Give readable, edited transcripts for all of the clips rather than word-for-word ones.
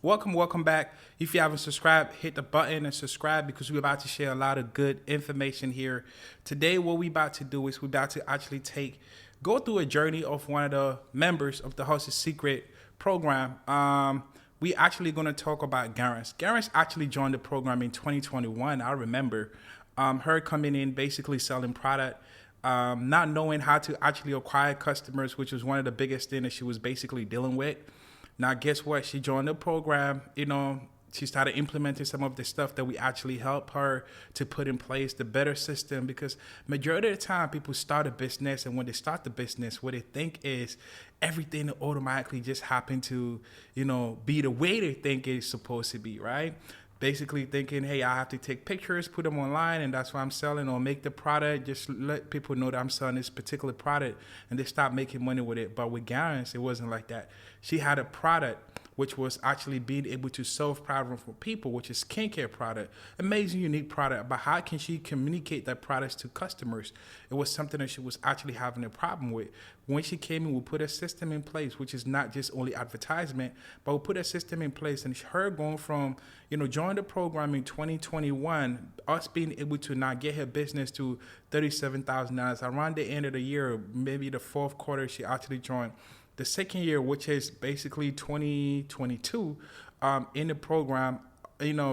Welcome back. If you haven't subscribed, hit the button and subscribe because we're about to share a lot of good information here. Today, what we about to do is we're about to actually go through a journey of one of the members of the House's Secret program. We actually going to talk about Garance. Garance actually joined the program in 2021. I remember her coming in, basically selling product, not knowing how to actually acquire customers, which was one of the biggest things that she was basically dealing with. Now, guess what? She joined the program. She started implementing some of the stuff that we actually help her to put in place, the better system, because majority of the time people start a business, and when they start the business, what they think is everything automatically just happen to, be the way they think it's supposed to be, right? Basically thinking, hey, I have to take pictures, put them online, and that's why I'm selling, or make the product, just let people know that I'm selling this particular product, and they stop making money with it. But with Garance, it wasn't like that. She had a product which was actually being able to solve problems for people, which is skincare product, amazing, unique product. But how can she communicate that products to customers? It was something that she was actually having a problem with. When she came in, we put a system in place, which is not just only advertisement, but we put a system in place, and her going from, join the program in 2021, us being able to now get her business to $37,000 around the end of the year, maybe the fourth quarter, she actually joined. The second year, which is basically 2022, in the program,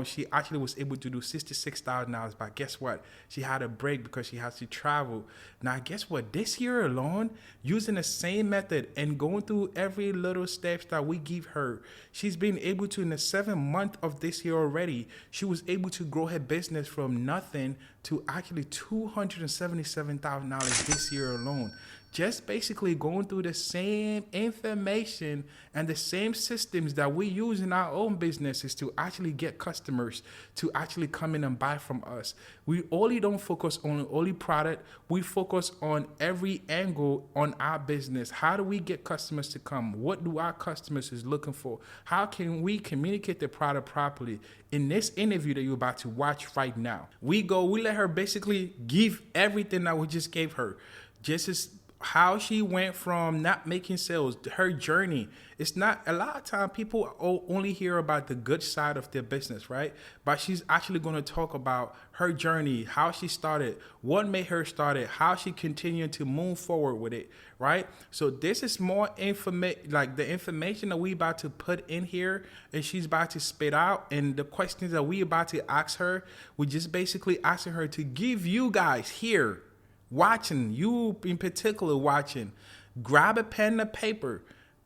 she actually was able to do $66,000. But guess what? She had a break because she has to travel. Now, guess what? This year alone, using the same method and going through every little steps that we give her, she's been able to, in the 7th month of this year already, she was able to grow her business from nothing to actually $277,000 this year alone. Just basically going through the same information and the same systems that we use in our own businesses to actually get customers to actually come in and buy from us. We only don't focus on only product. We focus on every angle on our business. How do we get customers to come? What do our customers is looking for? How can we communicate the product properly? In this interview that you're about to watch right now, we let her basically give everything that we just gave her. Just as how she went from not making sales, her journey. It's not, a lot of time people only hear about the good side of their business, right? But she's actually going to talk about her journey, how she started, what made her start it, how she continued to move forward with it, right? So this is more like the information that we about to put in here, and she's about to spit out, and the questions that we about to ask her, we just basically asking her to give you guys here watching, you in particular watching, grab a pen and a paper,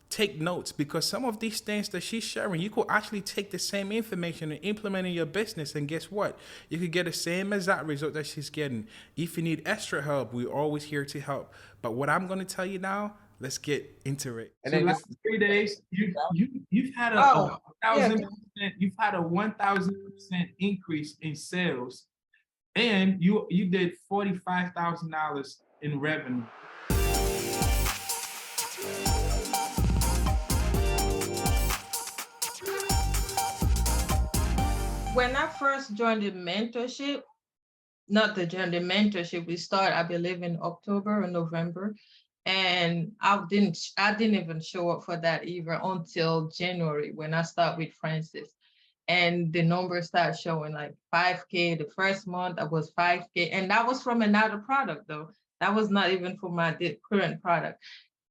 take notes, because some of these things that she's sharing, you could actually take the same information and implement in your business, and guess what? You could get the same exact result that she's getting. If you need extra help, we're always here to help. But what I'm going to tell you now, let's get into it. And So then last just 3 days, you've had a Oh, yeah. 1,000%, you've had a 1,000% increase in sales, and you did $45,000 in revenue. When I first joined the mentorship, not the join the mentorship, we start, I believe, in October or November. And I didn't even show up for that even until January when I start with Francis. And the numbers start showing like 5K. The first month I was 5K. And that was from another product though. That was not even for my current product.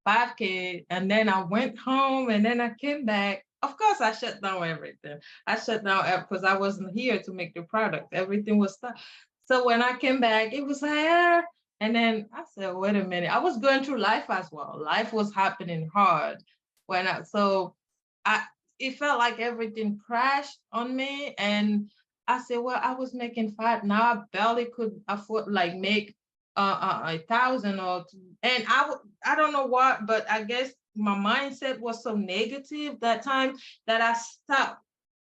5K. And then I went home and then I came back. Of course, I shut down everything. I shut down because I wasn't here to make the product. Everything was stuck. So when I came back, it was like, and then I said, wait a minute. I was going through life as well. Life was happening hard I it felt like everything crashed on me. And I said, well, I was making five. Now I barely could afford like make 1,000 and I don't know what, but I guess my mindset was so negative that time that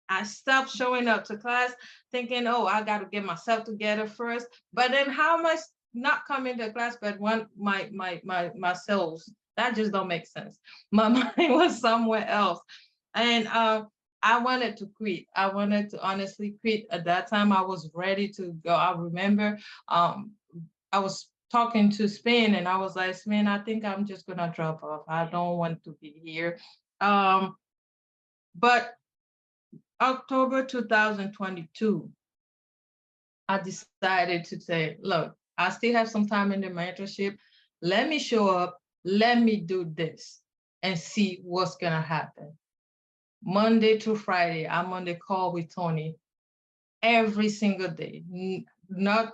I stopped showing up to class thinking, oh, I got to get myself together first. But then how much not coming to class, but my sales, that just don't make sense. My mind was somewhere else. And I wanted to quit. I wanted to honestly quit. At that time, I was ready to go. I remember I was talking to Spain and I was like, Spain, I think I'm just gonna drop off. I don't want to be here. But October 2022, I decided to say, look, I still have some time in the mentorship. Let me show up. Let me do this and see what's going to happen. Monday to Friday, I'm on the call with Tony every single day. Not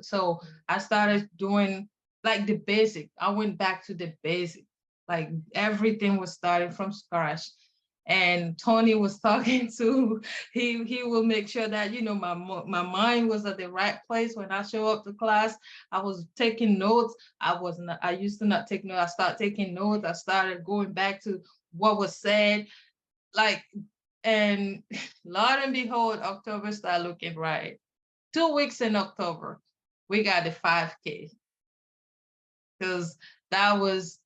so I started doing like the basic. I went back to the basic. Like everything was starting from scratch. And Tony was talking to, he will make sure that, you know, my mind was at the right place when I show up to class. I was taking notes. I used to not take notes. I started taking notes. I started going back to what was said. Like, and Lord and behold, October started looking right. 2 weeks in October, we got the 5K. Because that was,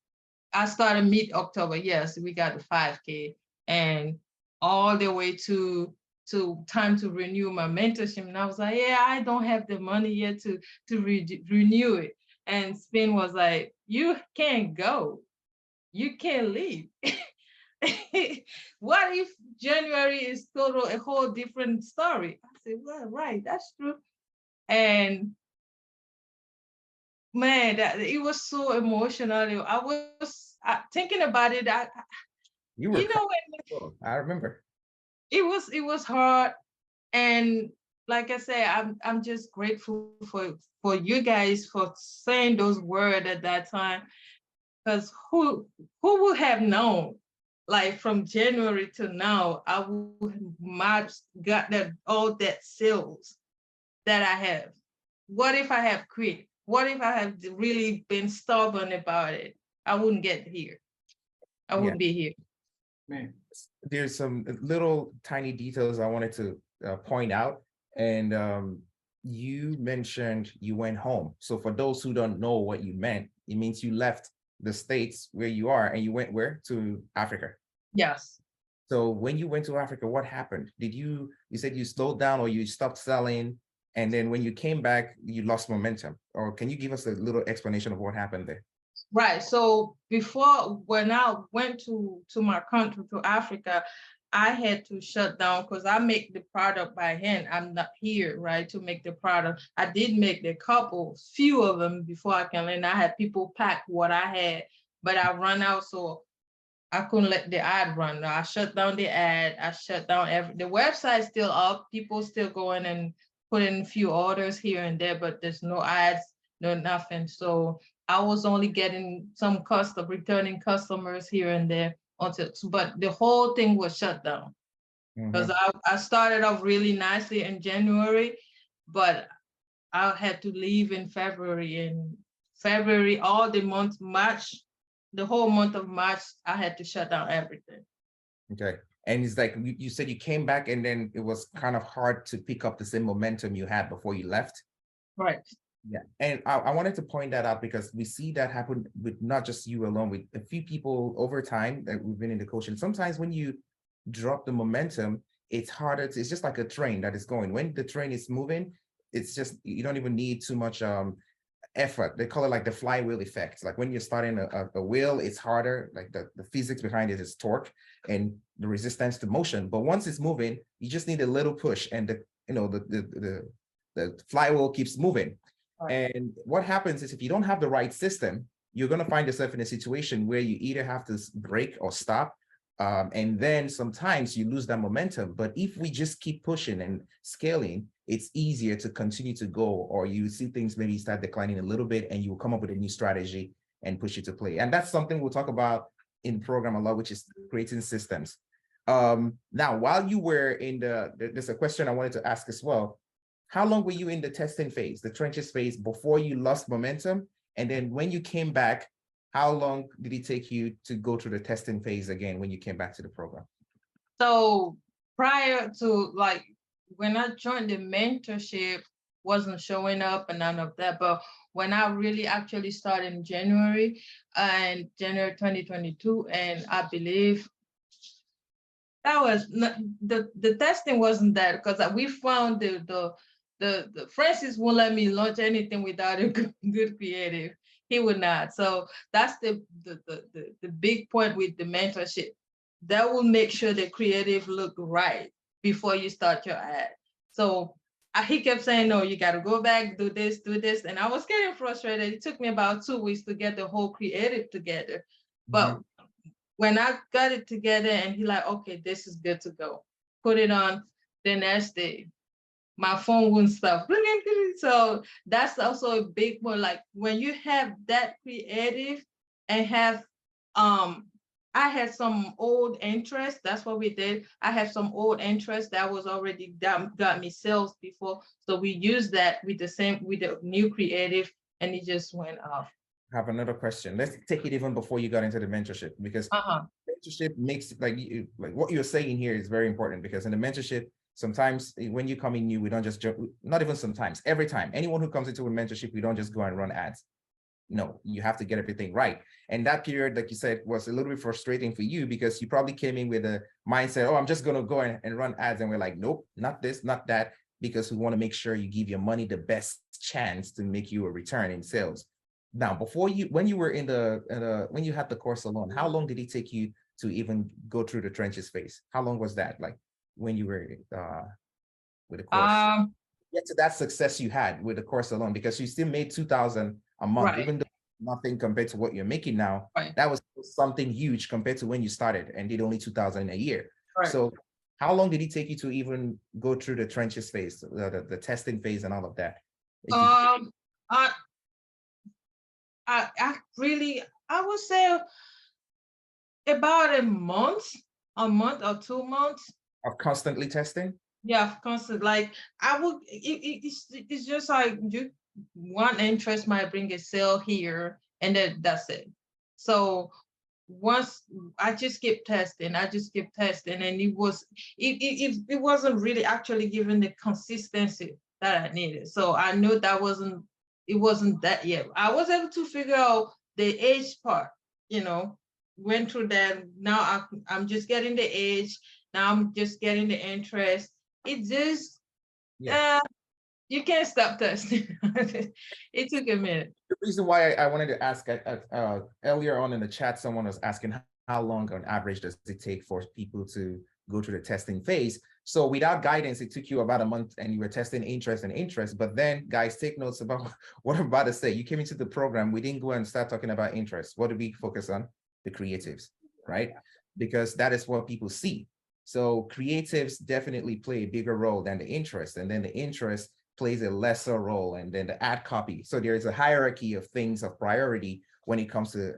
I started mid-October. Yes, we got the 5K. And all the way to time to renew my mentorship. And I was like, yeah, I don't have the money yet to renew it. And Spin was like, you can't go. You can't leave. What if January is a whole different story? I said, well, right, that's true. And man, it was so emotional. I was thinking about it. You were You know, I remember. it was hard. And like I said, I'm just grateful for you guys for saying those words at that time. Because who would have known, like from January to now, I would have got that all that sales that I have. What if I have quit? What if I have really been stubborn about it? I wouldn't get here. I wouldn't be here. Man, there's some little tiny details I wanted to point out. And you mentioned you went home. So for those who don't know what you meant, it means you left the States where you are and you went where? To Africa. Yes. So when you went to Africa, what happened? You said you slowed down or you stopped selling, and then when you came back, you lost momentum? Or can you give us a little explanation of what happened there? Right. So before, when I went to my country, to Africa, I had to shut down because I make the product by hand. I'm not here, right, to make the product. I did make the few of them before I can learn. I had people pack what I had, but I run out, so I couldn't let the ad run. I shut down the ad. I shut down the website's still up. People still going and putting a few orders here and there, but there's no ads, no nothing. So I was only getting some returning customers here and there but the whole thing was shut down. Because I started off really nicely in January, but I had to leave in February. In February, all the month, March, the whole month of March, I had to shut down everything. Okay. And it's like you said you came back and then it was kind of hard to pick up the same momentum you had before you left. Right. Yeah. And I wanted to point that out because we see that happen with not just you alone, with a few people over time that we've been in the coaching. Sometimes when you drop the momentum, it's harder it's just like a train that is going. When the train is moving, it's just, you don't even need too much effort. They call it like the flywheel effect. Like when you're starting a wheel, it's harder. Like the physics behind it is torque and the resistance to motion. But once it's moving, you just need a little push, and the flywheel keeps moving. Right. And what happens is if you don't have the right system, you're going to find yourself in a situation where you either have to break or stop. And then sometimes you lose that momentum. But if we just keep pushing and scaling, it's easier to continue to go, or you see things maybe start declining a little bit and you will come up with a new strategy and push it to play. And that's something we'll talk about in the program a lot, which is creating systems. Now, while you were in there's a question I wanted to ask as well. How long were you in the testing phase, the trenches phase, before you lost momentum? And then when you came back, how long did it take you to go through the testing phase again when you came back to the program? So prior to, like, when I joined the mentorship, wasn't showing up and none of that. But when I really actually started in January 2022, and I believe that was not, the testing wasn't that, because we found the Francis won't let me launch anything without a good creative. He would not. So that's the big point with the mentorship. That will make sure the creative look right. before you start your ad. So he kept saying, no, you got to go back, do this, do this. And I was getting frustrated. It took me about 2 weeks to get the whole creative together. But when I got it together and he like, okay, this is good to go. Put it on the next day. My phone wouldn't stop. So that's also a big one. Like when you have that creative and have, I had some old interest. That's what we did. I had some old interest that was already got me sales before. So we used that with the new creative, and it just went off. I have another question. Let's take it even before you got into the mentorship, because mentorship makes like what you're saying here is very important, because in the mentorship, sometimes when you come in new, we don't just jump, not even sometimes, every time, anyone who comes into a mentorship, we don't just go and run ads. No, you have to get everything right. And that period, like you said, was a little bit frustrating for you because you probably came in with a mindset, oh, I'm just going to go and run ads. And we're like, nope, not this, not that, because we want to make sure you give your money the best chance to make you a return in sales. Now, when you were when you had the course alone, how long did it take you to even go through the trenches phase? How long was that? Like when you were with the course? Get to that success you had with the course alone, because you still made 2,000 a month, even though nothing compared to what you're making now. That was something huge compared to when you started and did only 2,000 a year. So how long did it take you to even go through the trenches phase, the testing phase and all of that? I would say about a month or 2 months of constantly testing. Yeah, constant. Like I would, it's just like you one interest might bring a sale here, and then that's it. So once I just kept testing, and it wasn't really actually giving the consistency that I needed. So I knew it wasn't that yet. I was able to figure out the age part, went through that. Now I'm just getting the age. Now I'm just getting the interest. It just, you can't stop testing. It took a minute. The reason why I wanted to ask, earlier on in the chat, someone was asking how long on average does it take for people to go through the testing phase. So without guidance, it took you about a month and you were testing interest. But then guys, take notes about what I'm about to say. You came into the program, we didn't go and start talking about interest. What did we focus on? The creatives, right? Because that is what people see. So creatives definitely play a bigger role than the interest, and then the interest plays a lesser role, and then the ad copy. So there is a hierarchy of things of priority when it comes to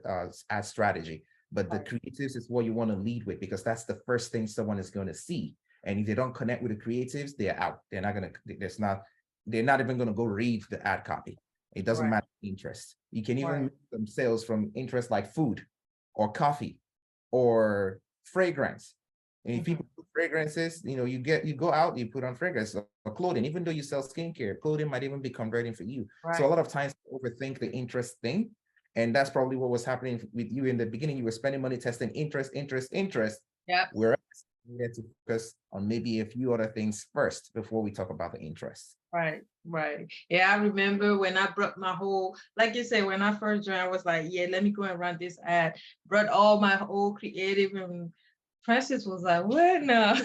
ad strategy. But the creatives is what you want to lead with, because that's the first thing someone is going to see. And if they don't connect with the creatives, they're out. They're not going to, they're not even going to go read the ad copy. It doesn't matter interest. You can even make them sales from interest like food or coffee or fragrance. And if people put fragrances, you go out, you put on fragrance or clothing, even though you sell skincare, clothing might even be converting for you. So a lot of times overthink the interest thing. And that's probably what was happening with you in the beginning. You were spending money testing interest. Yeah. Whereas we had to focus on maybe a few other things first before we talk about the interest. Right. Yeah, I remember when I brought my whole, like you said, when I first joined, I was like, yeah, let me go and run this ad. Brought all my whole creative, and Francis was like, what now?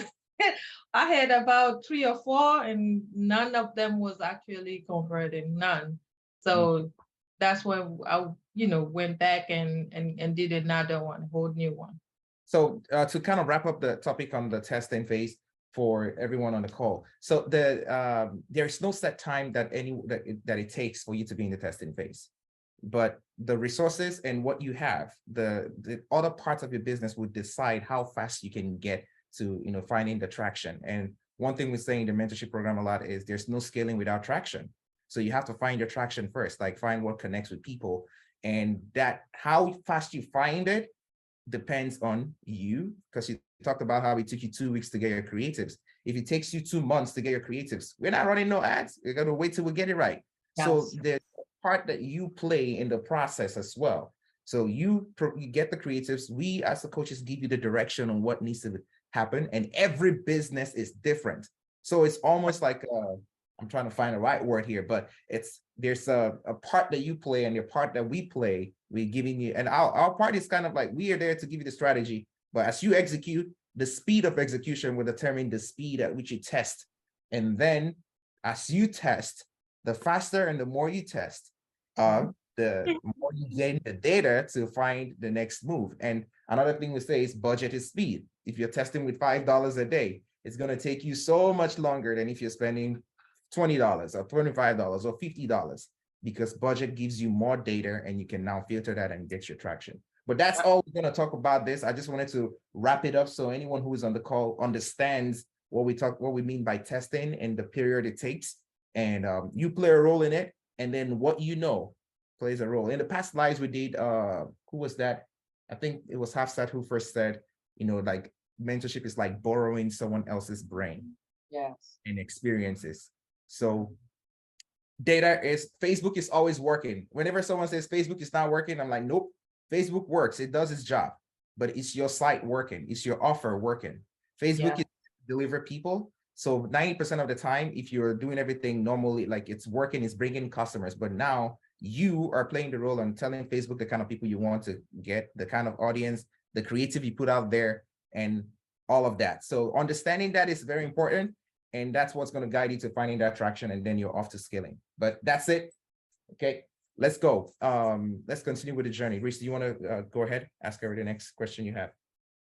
I had about 3 or 4, and none of them was actually converted, none. So that's when I, went back and did another one, a whole new one. So to kind of wrap up the topic on the testing phase for everyone on the call. So there's no set time that it takes for you to be in the testing phase. But the resources and what you have, the other parts of your business would decide how fast you can get to, finding the traction. And one thing we say in the mentorship program a lot is there's no scaling without traction. So you have to find your traction first, like find what connects with people. And that how fast you find it depends on you, because you talked about how it took you 2 weeks to get your creatives. If it takes you 2 months to get your creatives, we're not running no ads. We're going to wait till we get it right. Yes. So there's a part that you play in the process as well. So you get the creatives. We as the coaches give you the direction on what needs to happen. And every business is different. So it's almost like, I'm trying to find the right word here, but there's a part that you play and your part that we play. We're giving you, and our part is kind of like, we are there to give you the strategy, but as you execute, the speed of execution will determine the speed at which you test. And then as you test, the faster and the more you test, the more you gain the data to find the next move. And another thing we say is budget is speed. If you're testing with $5 a day, it's going to take you so much longer than if you're spending $20 or $25 or $50, because budget gives you more data and you can now filter that and get your traction. But that's all we're going to talk about this. I just wanted to wrap it up so anyone who is on the call understands what we mean by testing and the period it takes. And you play a role in it. And then what you know plays a role. In the past lives we did, who was that? I think it was Hafsat who first said, like mentorship is like borrowing someone else's brain. Yes. And experiences. So Facebook is always working. Whenever someone says Facebook is not working, I'm like, nope, Facebook works. It does its job, but it's your site working. It's your offer working. Facebook is deliver people. So 90% of the time, if you're doing everything normally, like it's working, it's bringing customers. But now you are playing the role and telling Facebook the kind of people you want to get, the kind of audience, the creative you put out there, and all of that. So understanding that is very important. And that's what's going to guide you to finding that traction. And then you're off to scaling. But that's it. Okay, let's go. Let's continue with the journey. Reese, do you want to go ahead? Ask her the next question you have.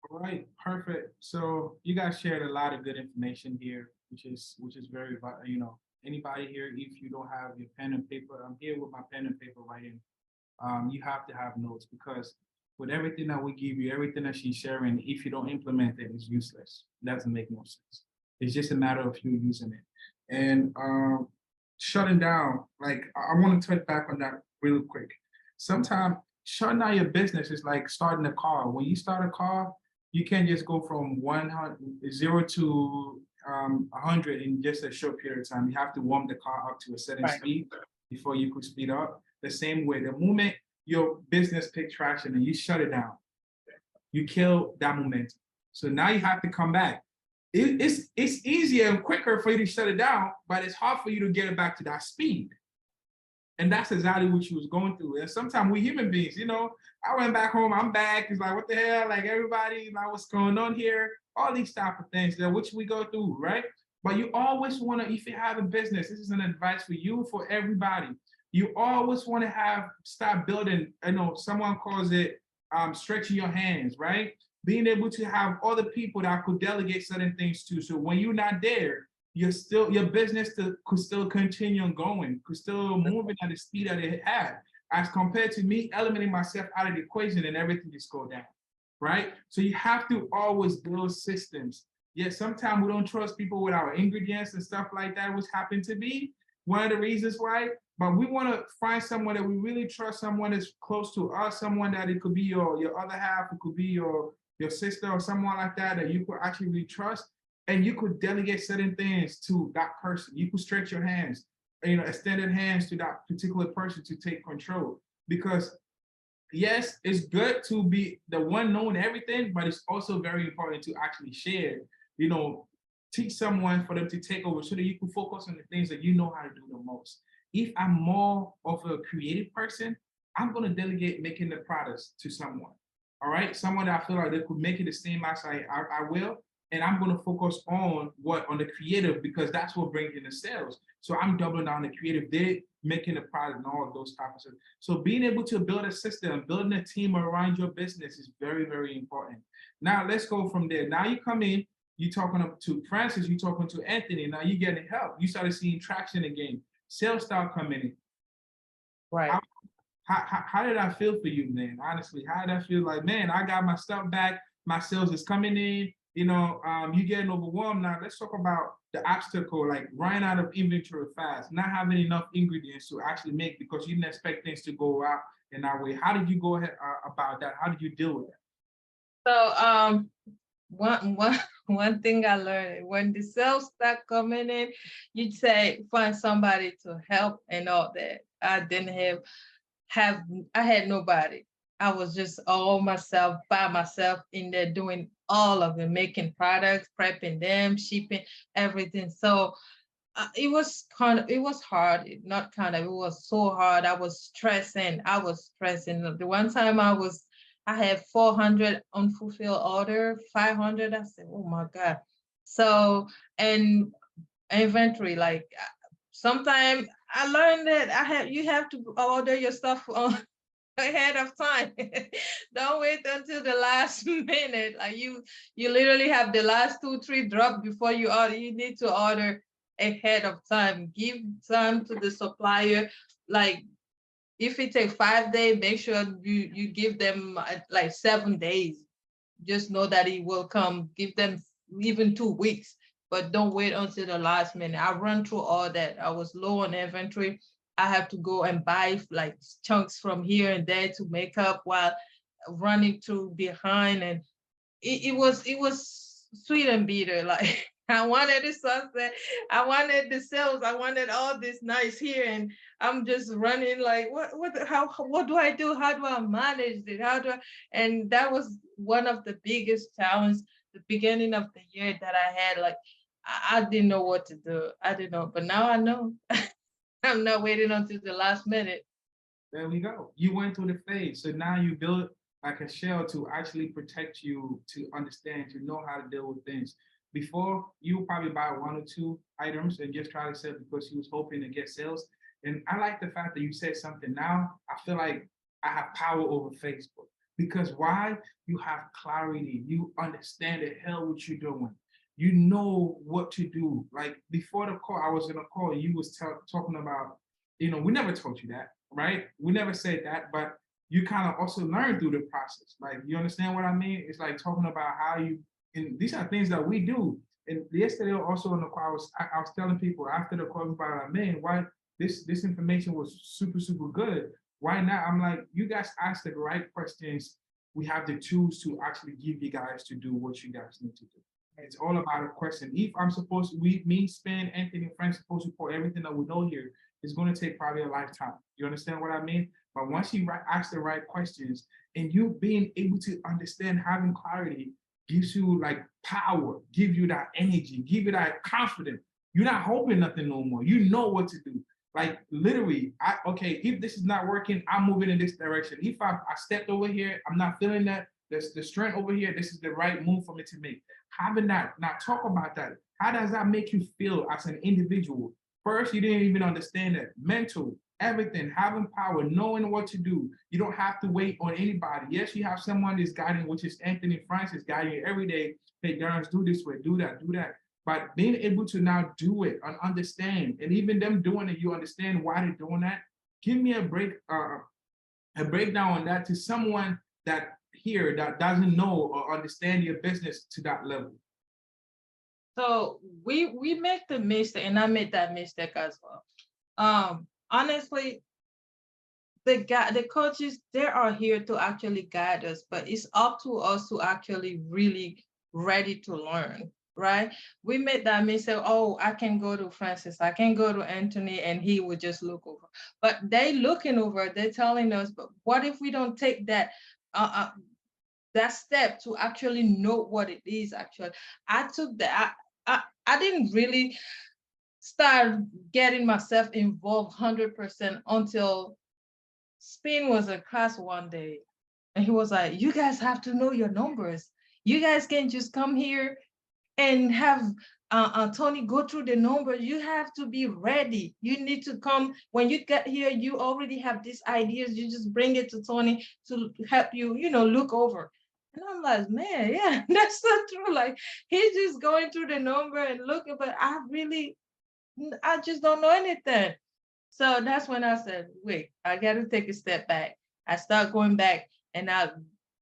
All right, perfect. So you guys shared a lot of good information here, which is very, anybody here, if you don't have your pen and paper, I'm here with my pen and paper writing. You have to have notes, because with everything that we give you, everything that she's sharing, if you don't implement it, it's useless. It doesn't make no sense. It's just a matter of you using it. And shutting down, like I want to touch back on that real quick. Sometimes shutting down your business is like starting a car. When you start a car, you can't just go from 0 to 100 in just a short period of time. You have to warm the car up to a certain speed before you could speed up. The same way, the moment your business takes traction and you shut it down, you kill that momentum. So now you have to come back. It's easier and quicker for you to shut it down, but it's hard for you to get it back to that speed. And that's exactly what she was going through. And sometimes we human beings, I went back home, I'm back. It's like, what the hell? Like everybody, like what's going on here? All these type of things that which we go through, right? But you always want to, if you have a business, this is an advice for you, for everybody. You always want to start building, someone calls it stretching your hands, right? Being able to have other people that could delegate certain things to. So when you're not there, your business could still continue on going, could still moving at the speed that it had, as compared to me eliminating myself out of the equation and everything just go down, right? So you have to always build systems. Yes, sometimes we don't trust people with our ingredients and stuff like that, which happen to be one of the reasons why. But we want to find someone that we really trust, someone that's close to us, someone that it could be your other half, it could be your sister or someone like that you could actually really trust. And you could delegate certain things to that person. You could stretch your hands, extended hands to that particular person to take control. Because yes, it's good to be the one knowing everything, but it's also very important to actually share, teach someone for them to take over so that you can focus on the things that you know how to do the most. If I'm more of a creative person, I'm going to delegate making the products to someone. All right, someone that I feel like they could make it the same as I will. And I'm going to focus on the creative, because that's what brings in the sales. So I'm doubling down the creative, they're making the product and all of those types of stuff. So being able to build a system, building a team around your business is very, very important. Now let's go from there. Now you come in, you're talking to Francis, you're talking to Anthony. Now you're getting help. You started seeing traction again. Sales start coming in. Right. How did that feel for you, man? Honestly, how did that feel? Like, man, I got my stuff back. My sales is coming in. You getting overwhelmed. Now let's talk about the obstacle, like running out of inventory fast, not having enough ingredients to actually make, because you didn't expect things to go out in that way. How did you go ahead about that? How did you deal with that? So one thing I learned, when the sales start coming in, you'd say find somebody to help and all that. I didn't I had nobody. I was just all myself, by myself in there doing all of it, making products, prepping them, shipping, everything. So it was hard. It was so hard. I was stressing. The one time I was I had 400 unfulfilled order, 500. I said, oh my God. So, and inventory, like sometimes I learned that you have to order your stuff on ahead of time. Don't wait until the last minute. Like you literally have the last 2, 3 drop before you order. You need to order ahead of time. Give time to the supplier. Like if it takes 5 days, make sure you give them like 7 days. Just know that it will come. Give them even 2 weeks, but don't wait until the last minute. I run through all that. I was low on inventory. I have to go and buy like chunks from here and there to make up while running through behind, and it was sweet and bitter. Like I wanted the sunset, I wanted the sales, I wanted all this nice here, and I'm just running like what do I do? How do I manage it? And that was one of the biggest challenges the beginning of the year that I had. Like I didn't know what to do. I didn't know, but now I know. I'm not waiting until the last minute. There we go. You went through the phase. So now you build like a shell to actually protect you, to understand, to know how to deal with things. Before, you probably buy 1 or 2 items and just try to sell because you was hoping to get sales. And I like the fact that you said something now. I feel like I have power over Facebook. Because why? You have clarity. You understand the hell what you're doing. You know what to do. Like before the call, I was in a call, you was talking about, we never told you that, right? We never said that, but you kind of also learn through the process. Like, you understand what I mean? It's like talking about how you, and these are things that we do. And yesterday also in the call, I was telling people after the call about, like, man, why this information was super, super good. Why not? I'm like, you guys ask the right questions. We have the tools to actually give you guys to do what you guys need to do. It's all about a question. If I'm supposed to, me, Spin, Anthony, and Frank supposed to pour everything that we know here, it's going to take probably a lifetime. You understand what I mean? But once you ask the right questions and you being able to understand, having clarity gives you like power, give you that energy, give you that confidence. You're not hoping nothing no more. You know what to do. Like literally, okay, if this is not working, I'm moving in this direction. If I stepped over here, I'm not feeling that. There's the strength over here. This is the right move for me to make. Having that, now talk about that. How does that make you feel as an individual? First, you didn't even understand that. Mental, everything, having power, knowing what to do. You don't have to wait on anybody. Yes, you have someone that's guiding, which is Anthony Francis, guiding you every day. Hey, Darren, do this way, do that, do that. But being able to now do it and understand, and even them doing it, you understand why they're doing that. Give me a breakdown on that to someone that here that doesn't know or understand your business to that level. So we make the mistake, and I made that mistake as well. Honestly, the coaches, they are here to actually guide us, but it's up to us to actually really ready to learn, right? We made that mistake. Oh, I can go to Francis, I can go to Anthony, and he would just look over. But they looking over, they're telling us, but what if we don't take that that step to actually know what it is? Actually, I took that. I didn't really start getting myself involved 100% until Spin was a class one day, and he was like, you guys have to know your numbers. You guys can't just come here and have Tony go through the numbers. You have to be ready. You need to come. When you get here, you already have these ideas. You just bring it to Tony to help you, look over. And I'm like, man, yeah, that's so true. Like, he's just going through the number and looking, but I just don't know anything. So that's when I said, wait, I got to take a step back. I start going back, and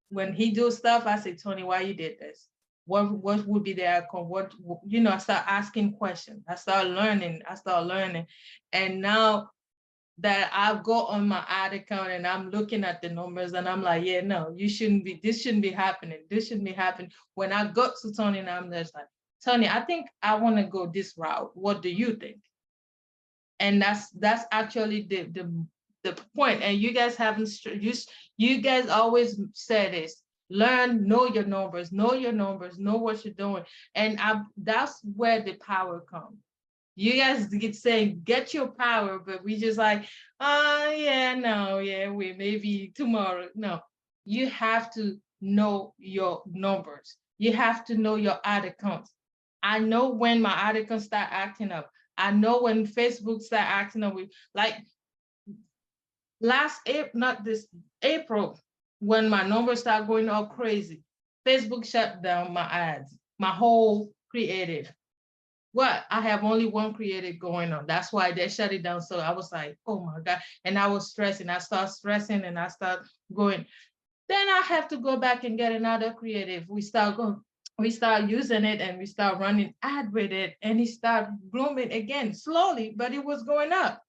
when he do stuff, I say, Tony, why you did this? What would be the outcome? I start asking questions. I start learning. And now that I go on my ad account and I'm looking at the numbers and I'm like, yeah, no, this shouldn't be happening. This shouldn't be happening. When I go to Tony and I'm just like, Tony, I think I want to go this route. What do you think? And that's actually the point. And you guys haven't, you guys always say this: learn, know your numbers, know what you're doing. And that's where the power comes. You guys get saying, get your power, but we just like, we maybe tomorrow. No, You have to know your numbers. You have to know your ad accounts. I know when my ad accounts start acting up. I know when Facebook start acting up. Like last April, not this April, when my numbers start going all crazy, Facebook shut down my ads, my whole creative. What? I have only one creative going on. That's why they shut it down. So I was like, oh my God. And I was stressing. I start stressing and I start going. Then I have to go back and get another creative. We start using it and we start running ad with it and it start blooming again slowly, but it was going up.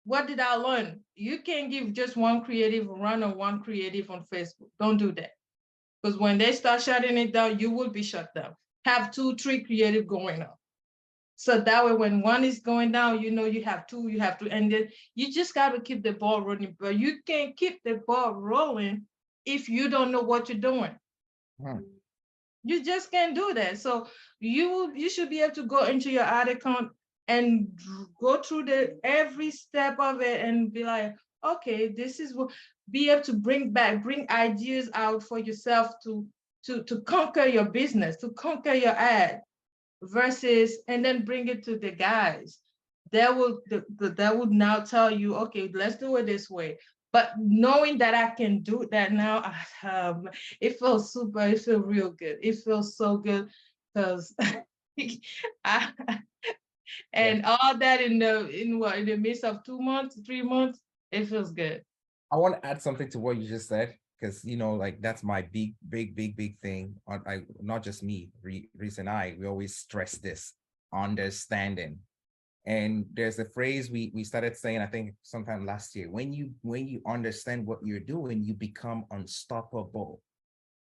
What did I learn? You can't give just one creative run or one creative on Facebook. Don't do that. Because when they start shutting it down, you will be shut down. Have 2, 3 creative going on. So that way, when one is going down, you know you have two, and then you just got to keep the ball rolling. But you can't keep the ball rolling if you don't know what you're doing. Hmm. You just can't do that. So you should be able to go into your ad account and go through the every step of it and be like, okay, this is what, be able to bring ideas out for yourself to conquer your business, to conquer your ad versus, and then bring it to the guys. That would now tell you, okay, let's do it this way. But knowing that I can do that now, it feels super. It feels real good. It feels so good because I, Yeah. and all that in the midst of 2 months, 3 months, it feels good. I want to add something to what you just said, because like that's my big thing. Not just me, Reese and I, we always stress this understanding. And there's a phrase we started saying, I think sometime last year. When you understand what you're doing, you become unstoppable.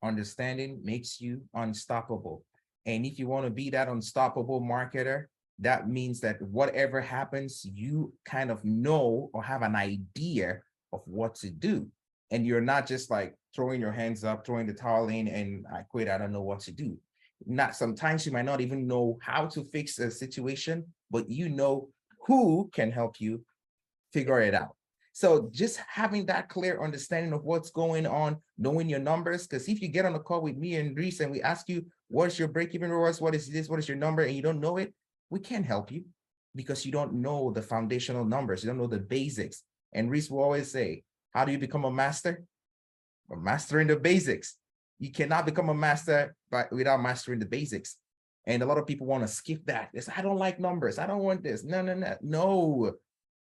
Understanding makes you unstoppable. And if you want to be that unstoppable marketer, that means that whatever happens, you kind of know or have an idea of what to do. And you're not just like throwing your hands up, throwing the towel in, and I quit, I don't know what to do. Not sometimes you might not even know how to fix a situation, but you know who can help you figure it out. So just having that clear understanding of what's going on, knowing your numbers, because if you get on a call with me and Reese and we ask you, what's your break-even ROAS, what is this, what is your number, and you don't know it, we can't help you because you don't know the foundational numbers, you don't know the basics. And Reese will always say, how do you become a master? A master in the basics. You cannot become a master without mastering the basics. And a lot of people want to skip that. It's, I don't like numbers. I don't want this. No.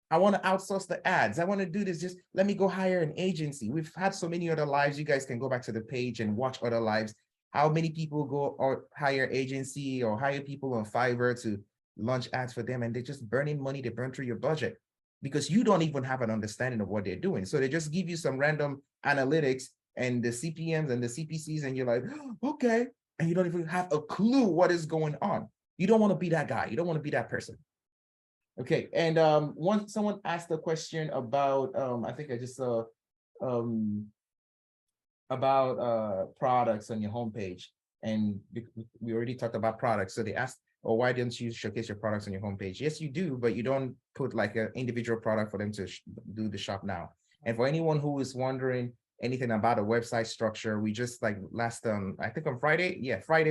I want to outsource the ads. I want to do this. Just let me go hire an agency. We've had so many other lives. You guys can go back to the page and watch other lives. How many people go or hire agency or hire people on Fiverr to launch ads for them, and they're just burning money. They burn through your budget because you don't even have an understanding of what they're doing. So they just give you some random analytics and the CPMs and the CPCs, and you're like, oh, okay. And you don't even have a clue what is going on. You don't want to be that guy. You don't want to be that person. Okay, and once someone asked a question about, I think I just saw about products on your homepage, and we already talked about products. So they asked, oh, why didn't you showcase your products on your homepage? Yes, you do, but you don't put like an individual product for them to do the shop now. And for anyone who is wondering anything about a website structure, we just like last, I think on Friday,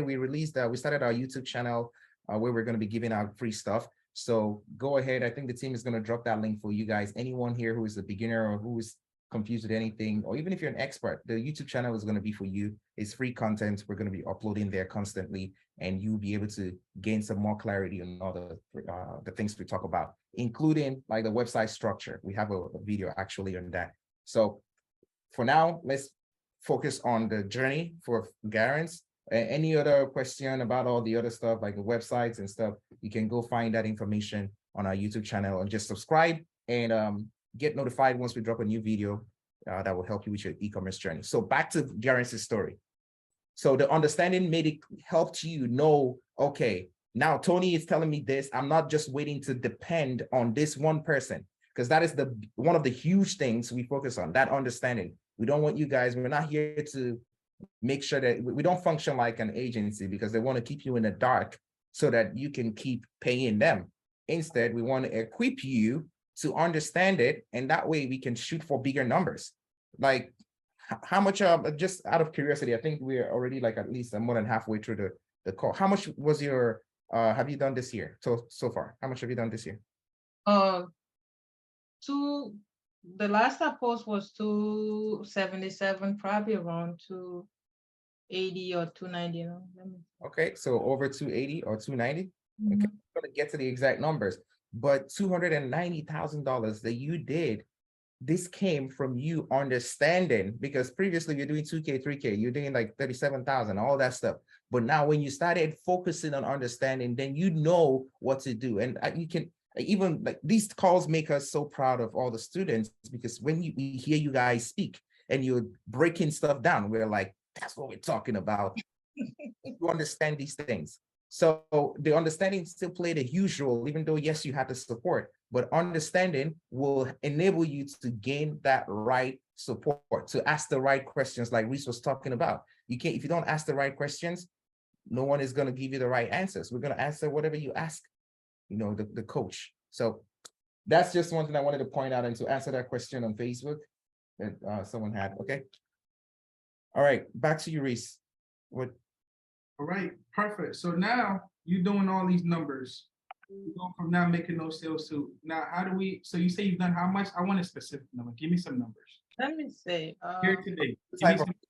we released, we started our YouTube channel where we're going to be giving out free stuff. So go ahead. I think the team is going to drop that link for you guys. Anyone here who is a beginner or who is confused with anything, or even if you're an expert, the YouTube channel is going to be for you. It's free content. We're going to be uploading there constantly, and you'll be able to gain some more clarity on all the things we talk about, including like the website structure. We have a video actually on that. So for now, let's focus on the journey for Garance. Any other question about all the other stuff, like the websites and stuff, you can go find that information on our YouTube channel, and just subscribe and get notified once we drop a new video that will help you with your e-commerce journey. So back to Garence's story. So the understanding helped you know, okay, now Tony is telling me this. I'm not just waiting to depend on this one person, because that is one of the huge things we focus on, that understanding. We don't want you guys, we're not here to make sure that we don't function like an agency because they want to keep you in the dark so that you can keep paying them. Instead, we want to equip you to understand it, and that way we can shoot for bigger numbers. Like, how much, just out of curiosity, I think we're already like at least more than halfway through the call. How much was your, have you done this year so far? How much have you done this year? The last I post was 277, probably around 280 or 290. You know? Okay, so over 280 or 290. Mm-hmm. Okay, I'm gonna get to the exact numbers, but $290,000 that you did, this came from you understanding, because previously you're doing 2K, 3K, you're doing like 37,000, all that stuff. But now when you started focusing on understanding, then you know what to do. And you can even, like, these calls make us so proud of all the students, because when we hear you guys speak and you're breaking stuff down, we're like, that's what we're talking about. You understand these things. So the understanding still played a huge role, even though, yes, you had the support, but understanding will enable you to gain that right support, to ask the right questions, like Reese was talking about. You can't, if you don't ask the right questions, no one is going to give you the right answers. We're going to answer whatever you ask, you know, the coach. So that's just one thing I wanted to point out, and to answer that question on Facebook that someone had. Okay. All right, back to you, Reese. What? All right, perfect. So now you're doing all these numbers. You're going from now making no sales to now. How do we? So you say you've done how much? I want a specific number. Give me some numbers. Let me see. Here today.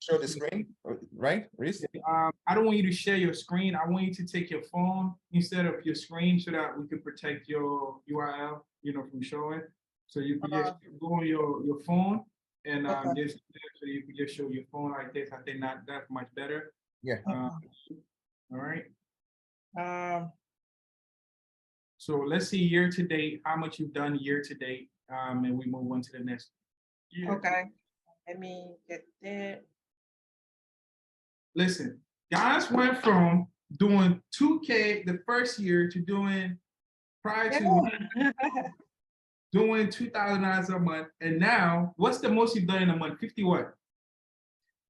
Show the screen, right, Reese? I don't want you to share your screen. I want you to take your phone instead of your screen, so that we can protect your URL, you know, from showing. So you can just go on your phone and just so you can just show your phone like this. I think that's much better. Yeah. All right. So let's see year to date, how much you've done year to date, and we move on to the next year. Okay. Let me get there. Listen, guys went from doing 2K the first year to doing doing $2,000 a month, and now what's the most you've done in a month? 50 what?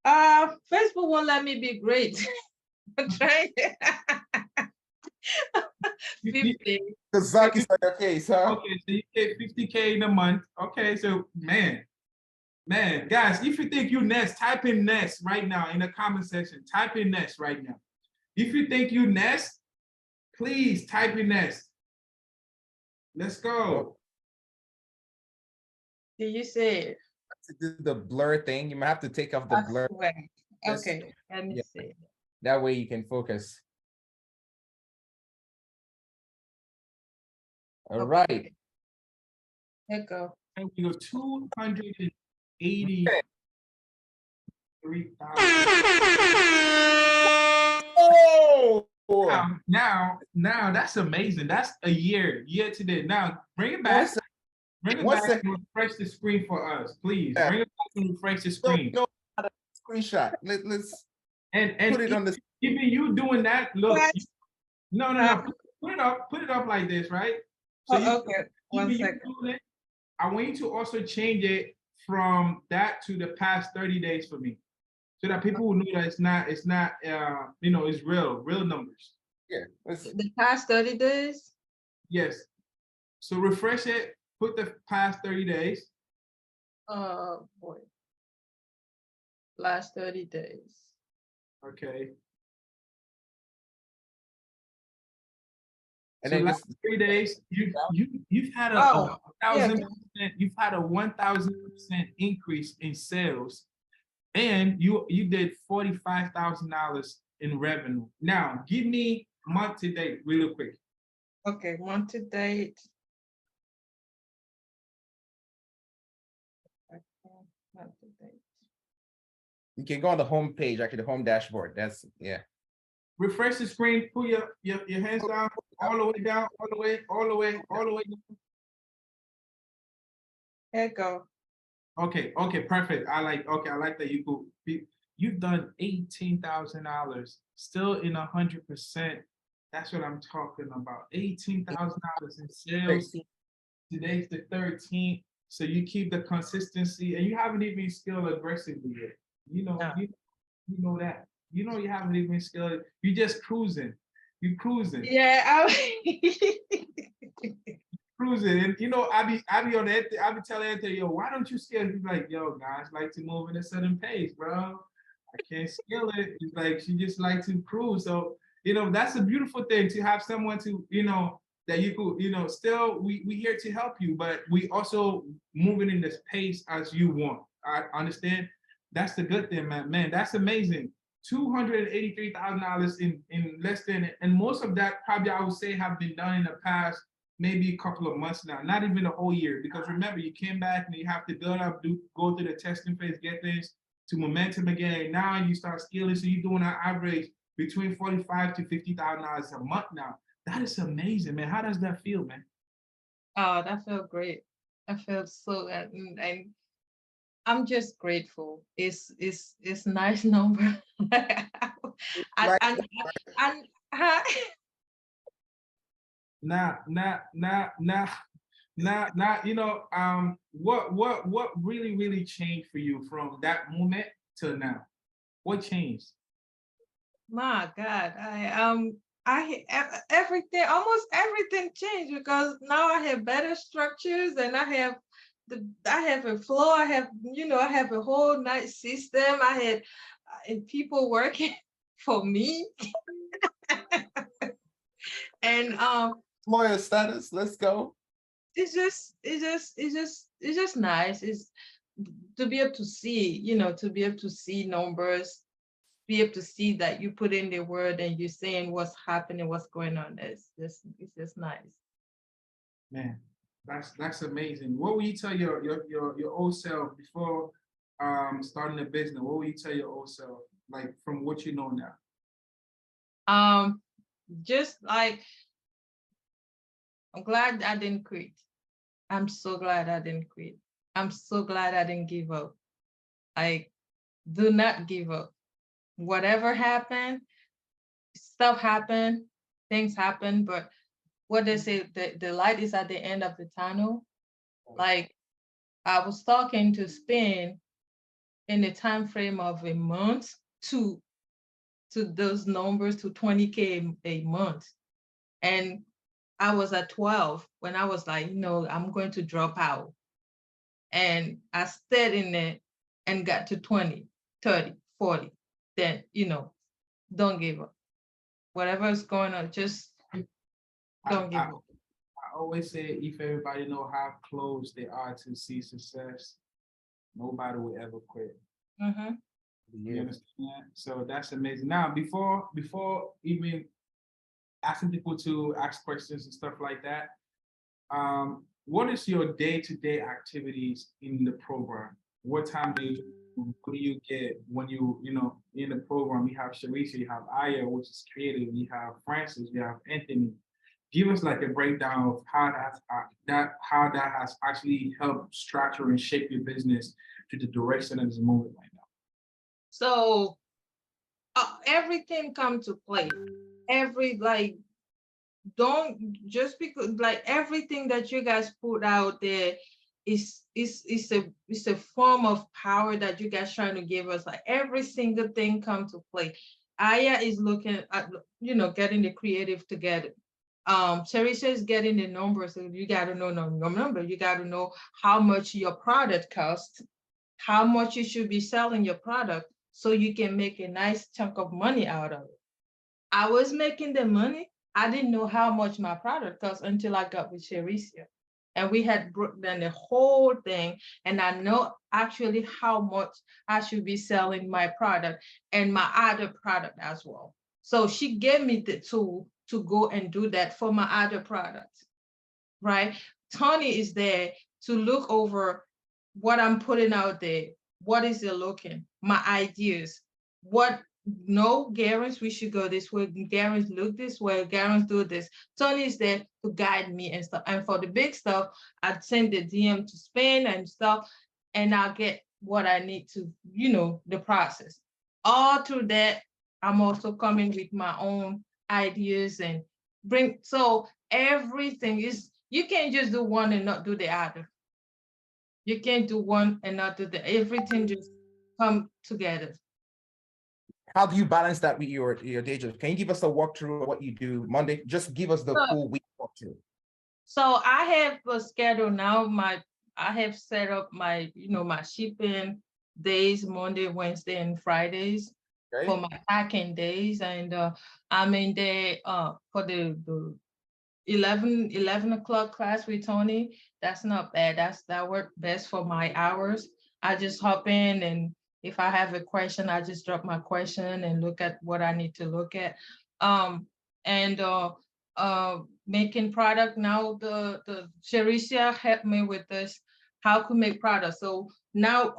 Facebook won't let me be great. I'm trying. 50. The Zach is like, okay, so Okay, so you get 50K in a month. Okay, so man, guys, if you think you Nest, type in Nest right now in the comment section. Type in Nest right now. If you think you Nest, please type in Nest. Let's go. Did you say it? to do the blur thing, you might have to take off the blur. Okay, let me see. That way you can focus. All right. There you go. And we go 283,000. Oh! Now, that's amazing. That's a year to date. Now, bring it back. Bring it back and refresh the screen for us, please. Yeah. Bring it back and refresh the screen. No, screenshot. Let's and put it on the. Even you doing that, look. No. Put it up like this, right? So okay. 1 second. I want you to also change it from that to the past 30 days for me, so that people will know that it's not it's real numbers. Yeah. The past 30 days? Yes. So refresh it, put the past 30 days. Oh boy. Last 30 days. Okay. And so then last 3 days, you've had a 1,000%. You've had a 1,000% increase in sales, and you did $45,000 in revenue. Now, give me month to date, really quick. Okay, month to date. Month to date. You can go on the home page, actually the home dashboard. That's Refresh the screen. Put your hands down, all the way down, all the way down. There you go. Okay, perfect. I like that you've done $18,000, still in 100%. That's what I'm talking about. $18,000 in sales. Today's the 13th, so you keep the consistency, and you haven't even scaled aggressively yet. You know that. You know you haven't even scaled. You're just cruising. You're cruising. Yeah. cruising. And you know, I be on that. I be telling Anthony, yo, why don't you scale? He's like, yo, guys like to move in a certain pace, bro. I can't scale it. He's like, she just like to cruise. So, you know, that's a beautiful thing to have someone to, you know, that you could, you know, still we here to help you, but we also moving in this pace as you want. I understand. That's the good thing, man. Man, that's amazing. $283,000 in less than, and most of that probably I would say have been done in the past maybe a couple of months now, not even a whole year. Because remember, you came back and you have to build up, go through the testing phase, get things to momentum again. And now you start scaling, so you're doing an average between $45,000 to $50,000 a month now. That is amazing, man. How does that feel, man? Oh, that felt great. I felt so, and I'm just grateful. It's nice number. and, Like, and, and uh, Now, you know, what really changed for you from that moment till now? What changed? my God, everything, almost everything changed because now I have better structures and I have a flow. I have, you know, I have a whole nice system. I had and people working for me. And lawyer status, let's go. it's just nice. It's to be able to see, you know, to be able to see numbers, be able to see that you put in the word and you're saying what's happening, what's going on. It's just nice. Man, that's amazing. What will you tell your old self before starting a business? What will you tell your old self, like from what you know now? Just like I'm glad I didn't quit. I'm so glad I didn't quit. I'm so glad I didn't give up. Like, do not give up. Whatever happened, stuff happened, things happen, but what they say, the light is at the end of the tunnel. Like, I was talking to Spain in a time frame of a month to those numbers to 20K a month. And I was at 12 when I was like, you know, I'm going to drop out. And I stayed in it and got to 20, 30, 40. Then, you know, don't give up. Whatever is going on, just don't give up. I always say, if everybody know how close they are to see success, nobody will ever quit. Mm-hmm. You understand? So that's amazing. Now, before even asking people to ask questions and stuff like that, what is your day-to-day activities in the program? What time do you get when you know in the program? You have Sharisa, you have Aya, which is creative, you have Francis, you have Anthony. Give us like a breakdown of how that has actually helped structure and shape your business to the direction that is moving right now. So everything come to play. Don't just because like everything that you guys put out there is a form of power that you guys trying to give us. Like every single thing come to play. Aya is looking at, you know, getting the creative together. Teresa is getting the numbers. So you got to know your number. You got to know how much your product costs, how much you should be selling your product, so you can make a nice chunk of money out of it. I was making the money. I didn't know how much my product cost until I got with Sharicia. And we had broken down the whole thing. And I know actually how much I should be selling my product and my other product as well. So she gave me the tool to go and do that for my other products, right? Tony is there to look over what I'm putting out there. What is it looking? My ideas. What no, Garens, we should go this way. Garens, look this way. Garens, do this. Tony is there to guide me and stuff. And for the big stuff, I'd send the DM to Spain and stuff, and I'll get what I need to, you know, the process. All through that, I'm also coming with my own ideas and bring. So everything is, you can't just do one and not do the other. You can't do one and not do the, everything just come together. How do you balance that with your day job? Can you give us a walkthrough of what you do Monday? Just give us the full week walkthrough. So I have a schedule now. I have set up my, my shipping days, Monday, Wednesday, and Fridays for Okay. my packing days. And I'm in there for the 11 o'clock class with Tony. That's not bad. That worked best for my hours. I just hop in, and if I have a question, I just drop my question and look at what I need to look at. And making product now, the Sharicia helped me with this, how to make product. So now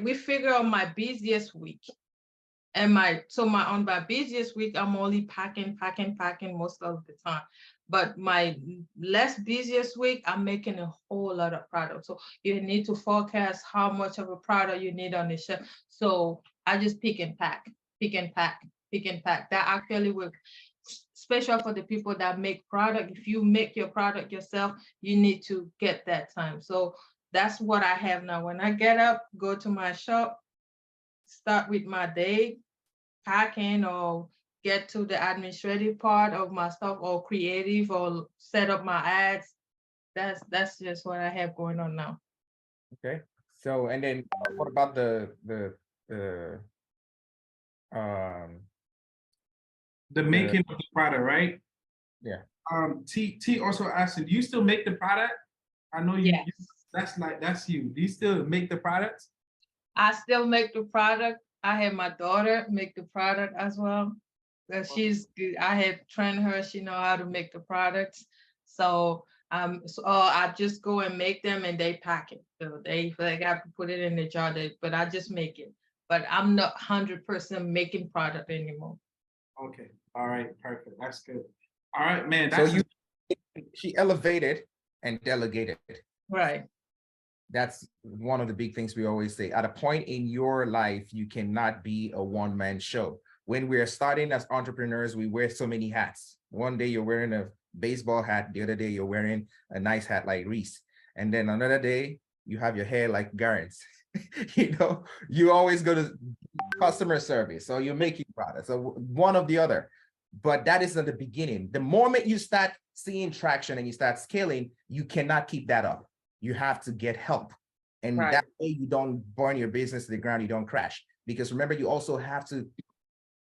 we figure on my busiest week. And on my busiest week, I'm only packing most of the time. But my less busiest week, I'm making a whole lot of product. So you need to forecast how much of a product you need on the shelf. So I just pick and pack, pick and pack, pick and pack. That actually works, special for the people that make product. If you make your product yourself, you need to get that time. So that's what I have now. When I get up, go to my shop, start with my day, packing or get to the administrative part of my stuff, or creative, or set up my ads. That's just what I have going on now. Okay. So, and then what about the um The making of the product, right? yeah. T also asked, do you still make the product? I know Yes. that's you. Do you still make the products? I still make the product. I have my daughter make the product as well. She's good. I have trained her. She know how to make the products. So I just go and make them, and they pack it. So they have to put it in the jar. But I just make it. But I'm not 100% making product anymore. Okay. All right. Perfect. That's good. All right, man. So she elevated and delegated. Right. That's one of the big things we always say. At a point in your life, you cannot be a one-man show. When we're starting as entrepreneurs, we wear so many hats. One day you're wearing a baseball hat, the other day you're wearing a nice hat like Reese. And then another day you have your hair like Garrett's. You always go to customer service, or you're making products, so one of the other. But that isn't the beginning. The moment you start seeing traction and you start scaling, you cannot keep that up. You have to get help. And Right. That way you don't burn your business to the ground, you don't crash. Because remember, you also have to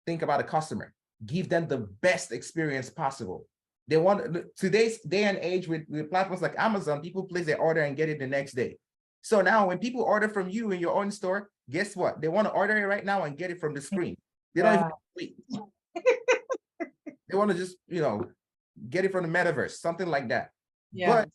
think about a customer. Give them the best experience possible. They want, today's day and age with platforms like Amazon, people place their order and get it the next day. So now when people order from you in your own store, guess what? They want to order it right now and get it from the screen. They don't even wait. They want to just, get it from the metaverse, something like that. Yeah. But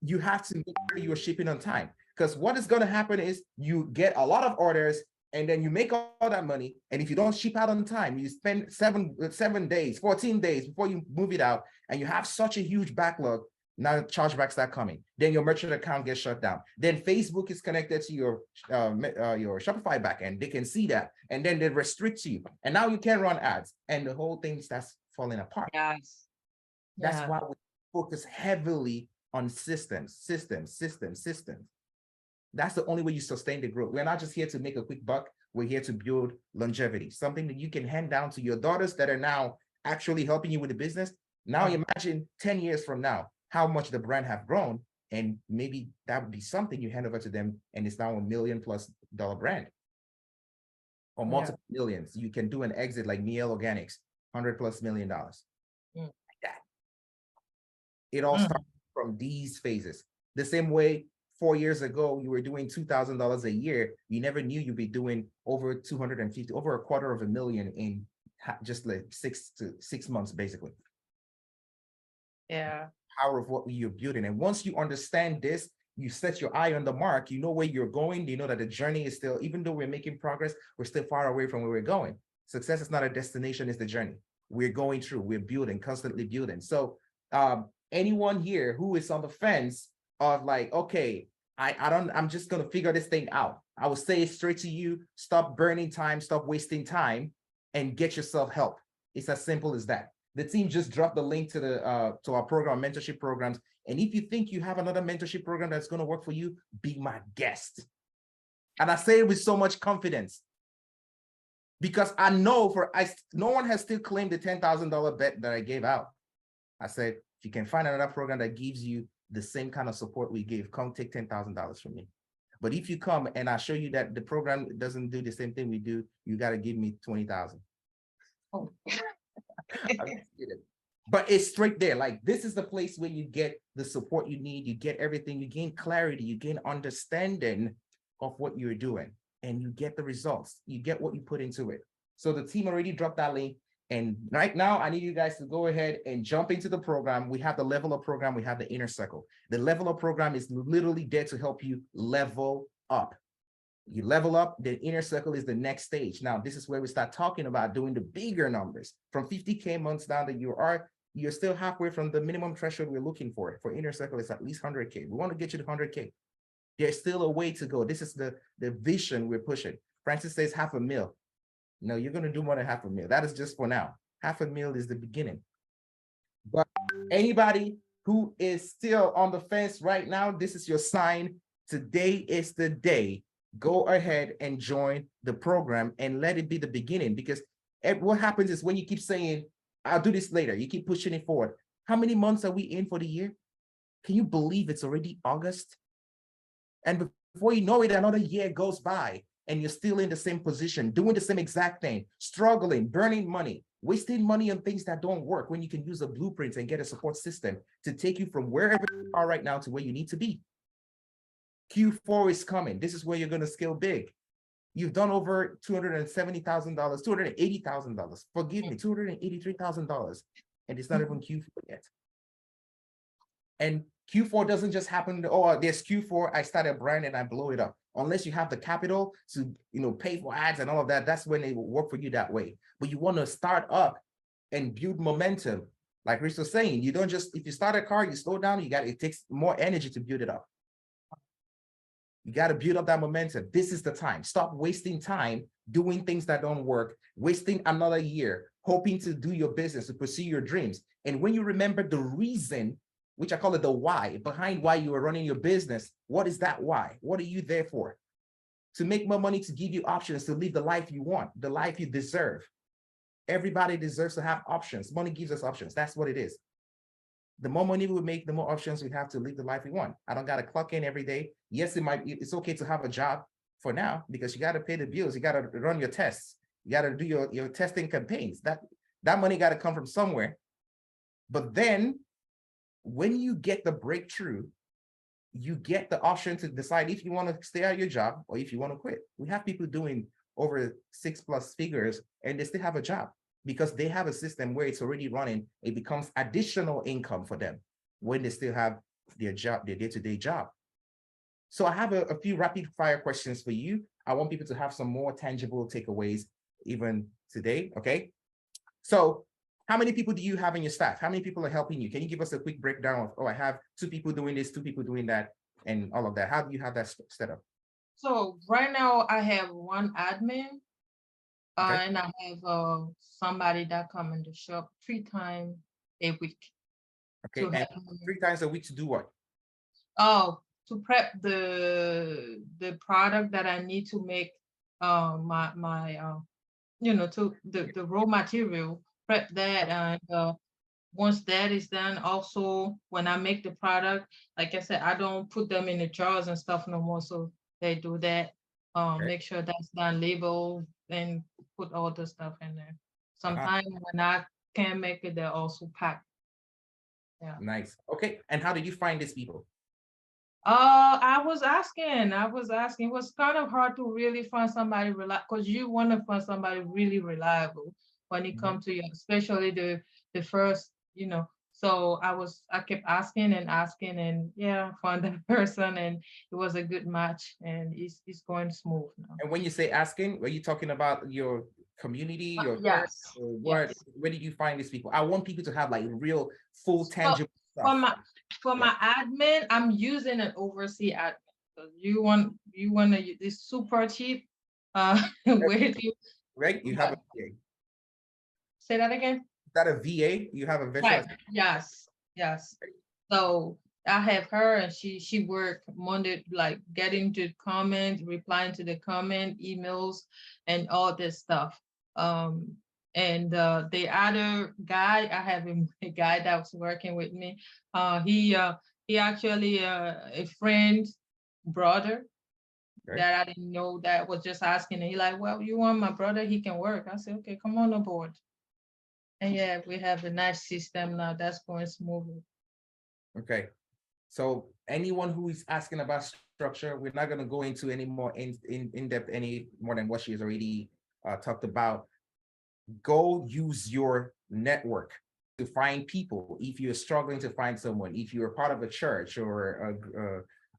you have to make sure you're shipping on time, because what is going to happen is you get a lot of orders and then you make all that money. And if you don't ship out on time, you spend 7 days, 14 days before you move it out, and you have such a huge backlog. Now chargebacks start coming. Then your merchant account gets shut down. Then Facebook is connected to your Shopify backend. They can see that, and then they restrict you. And now you can't run ads, and the whole thing starts falling apart. Yes. That's why we focus heavily on systems. That's the only way you sustain the growth. We're not just here to make a quick buck. We're here to build longevity, something that you can hand down to your daughters that are now actually helping you with the business. Now imagine 10 years from now, how much the brand have grown, and maybe that would be something you hand over to them, and it's now $1 million+ brand, or multiple millions. You can do an exit like Miel Organics, $100+ million. Like that. It all starts from these phases. The same way 4 years ago, you were doing $2,000 a year. You never knew you'd be doing over 250, over $250,000 in just like 6 months, basically. Yeah. Power of what you're building. And once you understand this, you set your eye on the mark, you know where you're going, you know that the journey is still, even though we're making progress, we're still far away from where we're going. Success is not a destination, it's the journey. We're going through, we're building, constantly building. So anyone here who is on the fence of like, okay, I'm just gonna figure this thing out, I will say it straight to you: stop burning time, stop wasting time, and get yourself help. It's as simple as that. The team just dropped the link to our program, mentorship programs. And if you think you have another mentorship program that's going to work for you, be my guest. And I say it with so much confidence, because I know no one has still claimed the $10,000 bet that I gave out. I said, if you can find another program that gives you the same kind of support we give. Come take $10,000 from me. But if you come and I show you that the program doesn't do the same thing we do, you got to give me 20,000. Oh. But it's straight there. Like, this is the place where you get the support you need. You get everything. You gain clarity. You gain understanding of what you're doing, and you get the results. You get what you put into it. So the team already dropped that link. And right now, I need you guys to go ahead and jump into the program. We have the level up program. We have the inner circle. The level up program is literally there to help you level up. You level up, the inner circle is the next stage. Now, this is where we start talking about doing the bigger numbers. From 50K months down that you're still halfway from the minimum threshold we're looking for. For inner circle, it's at least 100K. We want to get you to 100K. There's still a way to go. This is the vision we're pushing. Francis says $500,000. No, you're going to do more than $500,000. That is just for now. $500,000 is the beginning. But anybody who is still on the fence right now, this is your sign. Today is the day. Go ahead and join the program and let it be the beginning, because what happens is when you keep saying, I'll do this later, you keep pushing it forward. How many months are we in for the year? Can you believe it's already August? And before you know it, another year goes by and you're still in the same position, doing the same exact thing, struggling, burning money, wasting money on things that don't work, when you can use a blueprint and get a support system to take you from wherever you are right now to where you need to be. Q4 is coming. This is where you're going to scale big. You've done over $270,000, $280,000. Forgive me, $283,000. And it's not even Q4 yet. And Q4 doesn't just happen, oh, there's Q4, I start a brand and I blow it up. Unless you have the capital to, pay for ads and all of that, that's when it will work for you that way. But you want to start up and build momentum. Like Rich was saying, you don't just, if you start a car, you slow down, it takes more energy to build it up. You got to build up that momentum. This is the time. Stop wasting time doing things that don't work, wasting another year, hoping to do your business, to pursue your dreams. And when you remember the reason, which I call it the why, behind why you are running your business, what is that why? What are you there for? To make more money, to give you options, to live the life you want, the life you deserve. Everybody deserves to have options. Money gives us options. That's what it is. The more money we make, the more options we have to live the life we want. I don't got to clock in every day. Yes, it's okay to have a job for now, because you got to pay the bills. You got to run your tests. You got to do your testing campaigns. That money got to come from somewhere. But then when you get the breakthrough, you get the option to decide if you want to stay at your job or if you want to quit. We have people doing over 6+ figures and they still have a job, because they have a system where it's already running. It becomes additional income for them when they still have their job, their day-to-day job. So I have a few rapid fire questions for you. I want people to have some more tangible takeaways even today, okay? So how many people do you have in your staff? How many people are helping you? Can you give us a quick breakdown of, oh, I have 2 people doing this, 2 people doing that, and all of that? How do you have that set up? So right now I have 1 admin. Okay. And I have somebody that come in the shop 3 times a week. Okay, and 3 times a week to do what? Oh, to prep the product that I need to make my to the raw material, prep that, and once that is done, also when I make the product, like I said, I don't put them in the jars and stuff no more. So they do that. Okay. Make sure that's done, label, and put all the stuff in there. Sometimes when I can't make it, they're also packed. Yeah. Nice. Okay. And how did you find these people? I was asking. It was kind of hard to really find somebody reliable, because you want to find somebody really reliable when it comes to you, especially the first, So I kept asking and yeah, found that person, and it was a good match, and it's going smooth now. And when you say asking, were you talking about your community, your yes, or what? yes. Where did you find these people? I want people to have like real, full, tangible stuff. For my admin, I'm using an overseas admin. So you want to use this super cheap with you. Right? You have a VA. Say that again. Is that a VA? You have a virtual Right. Yes. So I have her, and she work Monday, like getting to comments, replying to the comment, emails, and all this stuff. And the other guy, I have a guy that was working with me. He actually a friend, brother Okay. that I didn't know that was just asking. And he like, well, you want my brother? He can work. I said, okay, come on aboard. And yeah, we have a nice system now that's going smoothly. Okay. So anyone who is asking about structure, we're not going to go into any more in depth any more than what she has already talked about. Go use your network to find people. If you're struggling to find someone, if you're part of a church or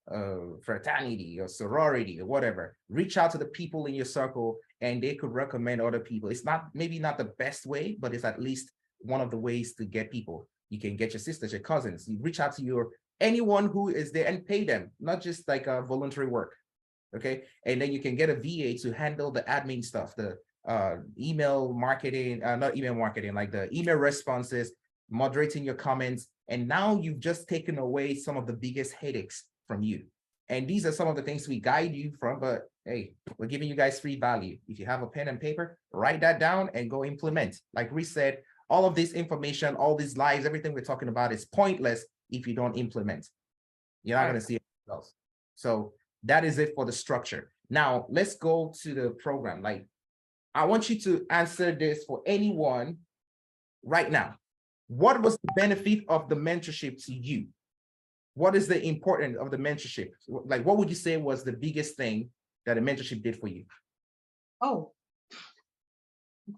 a fraternity or sorority or whatever, reach out to the people in your circle and they could recommend other people. It's not maybe not the best way, but it's at least one of the ways to get people. You can get your sisters, your cousins. You reach out to your anyone who is there and pay them, not just like a voluntary work. Okay. And then you can get a VA to handle the admin stuff, the email marketing, not email marketing, like the email responses, moderating your comments. And now you've just taken away some of the biggest headaches from you. And these are some of the things we guide you from, but hey, we're giving you guys free value. If you have a pen and paper, write that down and go implement. Like Reese said, all of this information, all these lives, everything we're talking about is pointless if you don't implement. You're not going to see anything else. So that is it for the structure. Now let's go to the program. Like, I want you to answer this for anyone right now. What was the benefit of the mentorship to you? What is the importance of the mentorship? Like, what would you say was the biggest thing that a mentorship did for you? Oh,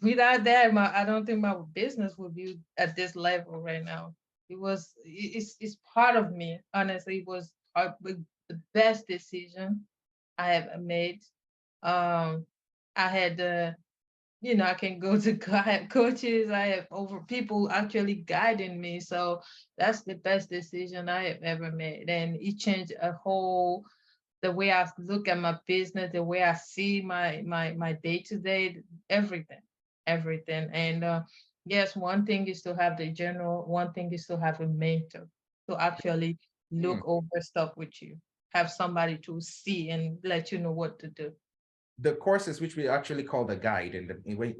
without that, I don't think my business would be at this level right now. It's part of me. Honestly, it was the best decision I have made. I had I can go to I have coaches, I have over people actually guiding me. So that's the best decision I have ever made. And it changed the way I look at my business, the way I see my day-to-day, everything. Everything. And yes, one thing is to have the general, one thing is to have a mentor to actually look over stuff with you, have somebody to see and let you know what to do. The courses, which we actually call the guide, and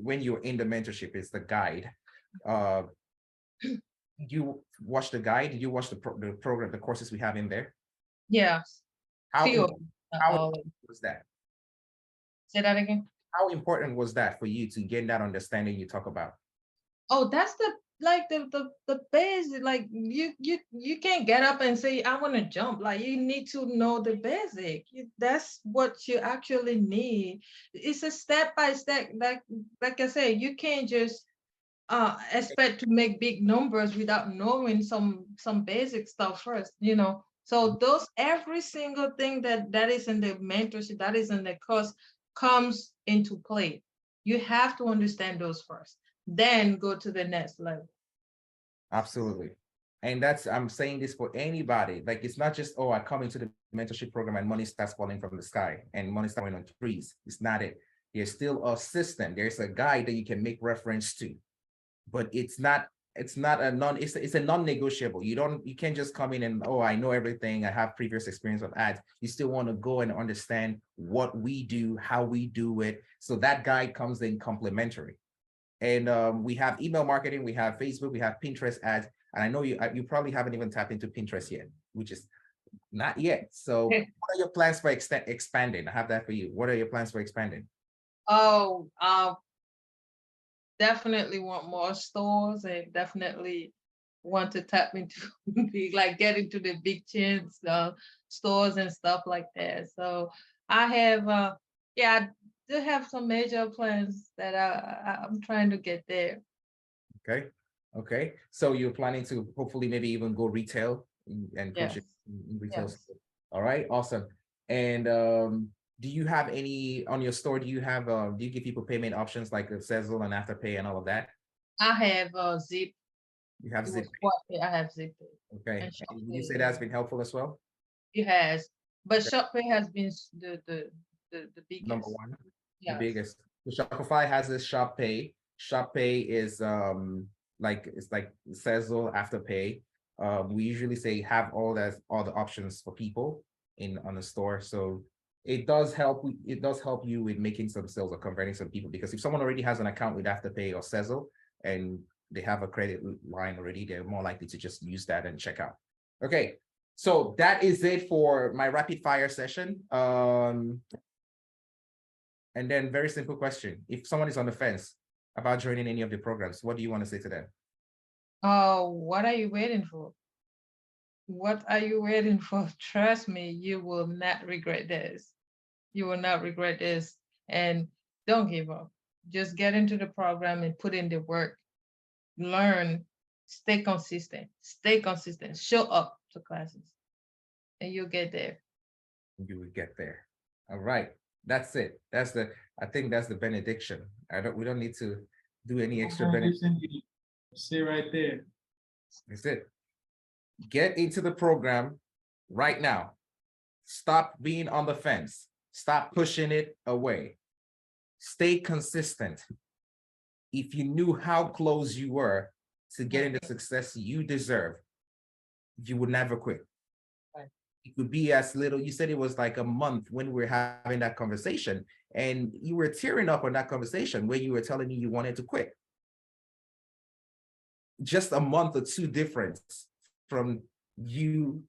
when you're in the mentorship, it's the guide. You watch the guide? Did you watch the program, the courses we have in there? Yes. How Few how important was that? Say that again. How important was that for you to gain that understanding you talk about? Oh, that's the basic. Like you can't get up and say I want to jump. Like you need to know the basic. That's what you actually need. It's a step by step. Like I said, you can't just expect to make big numbers without knowing some basic stuff first. So those every single thing that is in the mentorship, that is in the course, comes into play. You have to understand those first, then go to the next level. Absolutely. And I'm saying this for anybody. Like, it's not just, oh, I come into the mentorship program and money starts falling from the sky and money starts falling on trees. It's not it. There's still a system. There's a guide that you can make reference to, but it's not it's a non-negotiable. You can't just come in and, oh, I know everything. I have previous experience of ads. You still want to go and understand what we do, how we do it. So that guide comes in complementary. And we have email marketing, we have Facebook, we have Pinterest ads. And I know you probably haven't even tapped into Pinterest yet, which is not yet. So what are your plans for expanding? I have that for you. What are your plans for expanding? Oh, definitely want more stores and definitely want to tap into get into the big chains stores and stuff like that. So I have I do have some major plans that I'm trying to get there. Okay. So you're planning to hopefully maybe even go retail and push it in retail. Yes. All right, awesome. And do you have any on your store? Do you give people payment options like Sezzle and Afterpay and all of that? I have Zip. You have Zip. I have Zip. Okay. And you say that's been helpful as well? It has. But Shopify has been the biggest. Number one. Yes. The biggest. So Shopify has this Shop Pay. Shop Pay is it's like Sezzle, Afterpay. We usually say have all the options for people on the store. So it does help you with making some sales or converting some people, because if someone already has an account with Afterpay or Sezzle and they have a credit line already, they're more likely to just use that and check out. Okay, So that is it for my rapid fire session. And then very simple question. If someone is on the fence about joining any of the programs, what do you want to say to them? What are you waiting for? What are you waiting for? Trust me, you will not regret this. You will not regret this. And don't give up. Just get into the program and put in the work. Learn, stay consistent, show up to classes, and you'll get there. You will get there. All right. That's it. I think that's the benediction. We don't need to do any extra benediction. Stay right there. That's it. Get into the program right now. Stop being on the fence. Stop pushing it away. Stay consistent. If you knew how close you were to getting the success you deserve, you would never quit. Right. It could be as little, you said it was like a month when we were having that conversation, and you were tearing up on that conversation where you were telling me you wanted to quit. Just a month or two difference from you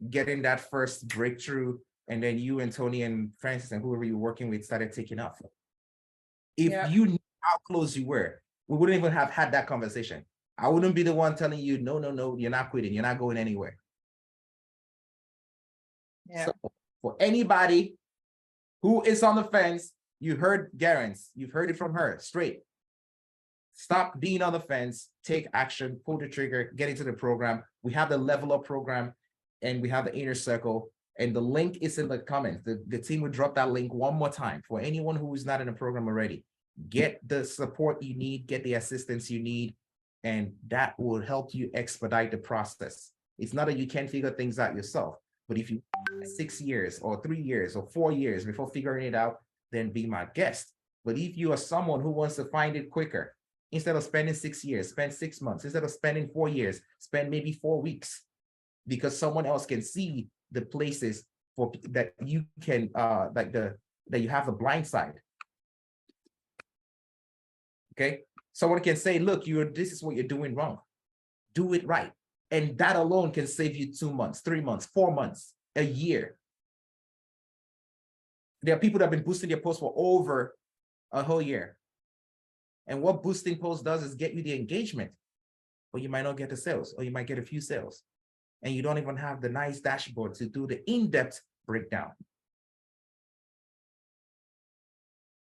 getting that first breakthrough, and then you and Tony and Francis and whoever you're working with started taking off. If you knew how close you were, we wouldn't even have had that conversation. I wouldn't be the one telling you, no, you're not quitting, you're not going anywhere. Yeah. So for anybody who is on the fence, you heard Garance, you've heard it from her straight. Stop being on the fence, take action, pull the trigger, get into the program. We have the level up program and we have the inner circle, and the link is in the comments. The team will drop that link one more time for anyone who is not in the program already. Get the support you need, get the assistance you need, and that will help you expedite the process. It's not that you can't figure things out yourself, but if you 6 years or 3 years or 4 years before figuring it out, then be my guest. But if you are someone who wants to find it quicker, instead of spending 6 years, spend 6 months. Instead of spending 4 years, spend maybe 4 weeks, because someone else can see the places for that you can that you have the blind side. Okay, someone can say, look, this is what you're doing wrong. Do it right. And that alone can save you 2 months, 3 months, 4 months, a year. There are people that have been boosting their posts for over a whole year. And what boosting posts does is get you the engagement, but you might not get the sales, or you might get a few sales. And you don't even have the nice dashboard to do the in-depth breakdown.